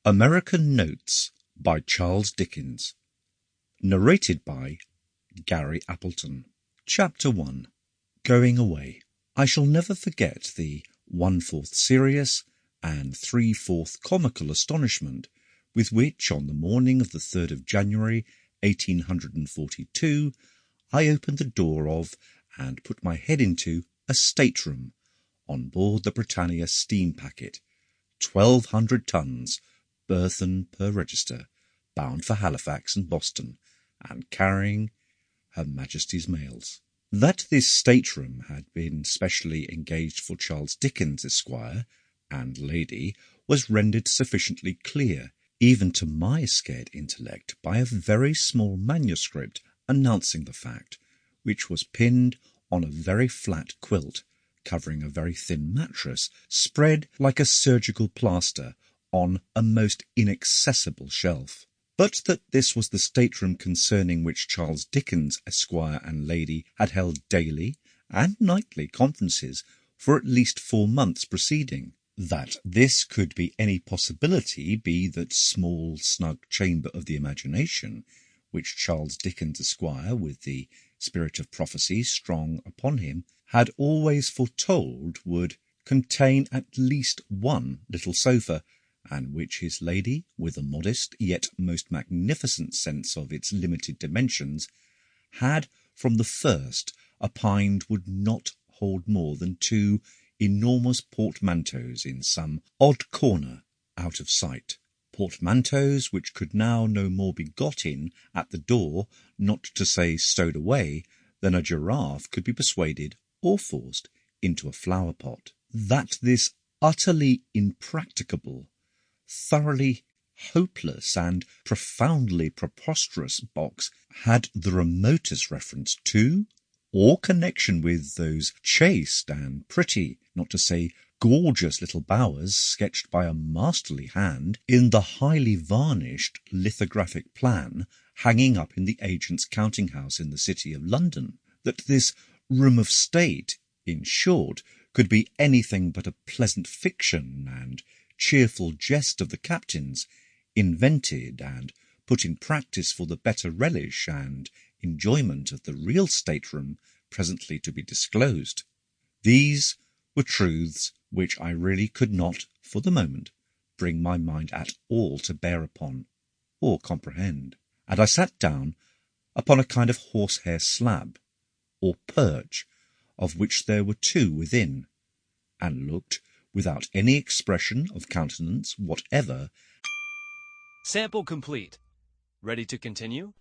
American Notes by Charles Dickens. Narrated by Gary Appleton. Chapter 1. Going Away. I shall never forget the 1/4 serious and 3/4 comical astonishment with which, on the morning of the 3rd of January, 1842, I opened the door of and put my head into a stateroom on board the Britannia steam packet, 1,200 tons, burthen per register, bound for Halifax and Boston, and carrying Her Majesty's mails. That this stateroom had been specially engaged for Charles Dickens, Esquire, and Lady, was rendered sufficiently clear, even to my scared intellect, by a very small manuscript announcing the fact, which was pinned on a very flat quilt, covering a very thin mattress, spread like a surgical plaster on a most inaccessible shelf. But that this was the stateroom concerning which Charles Dickens, Esquire, and Lady had held daily and nightly conferences for at least 4 months preceding. That this could be any possibility be that small snug chamber of the imagination, which Charles Dickens, Esquire, with the spirit of prophecy strong upon him, had always foretold would contain at least one little sofa, and which his lady, with a modest yet most magnificent sense of its limited dimensions, had from the first opined would not hold more than 2 enormous portmanteaus in some odd corner out of sight. Portmanteaus which could now no more be got in at the door, not to say stowed away, than a giraffe could be persuaded or forced into a flower pot. That this utterly impracticable, thoroughly hopeless, and profoundly preposterous box had the remotest reference to or connection with those chaste and pretty, not to say gorgeous little bowers sketched by a masterly hand in the highly varnished lithographic plan hanging up in the agent's counting-house in the city of London, that this room of state, in short, could be anything but a pleasant fiction and cheerful jest of the captain's, invented and put in practice for the better relish and enjoyment of the real stateroom presently to be disclosed. These were truths which I really could not, for the moment, bring my mind at all to bear upon or comprehend, and I sat down upon a kind of horsehair slab, or perch, of which there were 2 within, and looked, without any expression of countenance whatever. Sample complete. Ready to continue?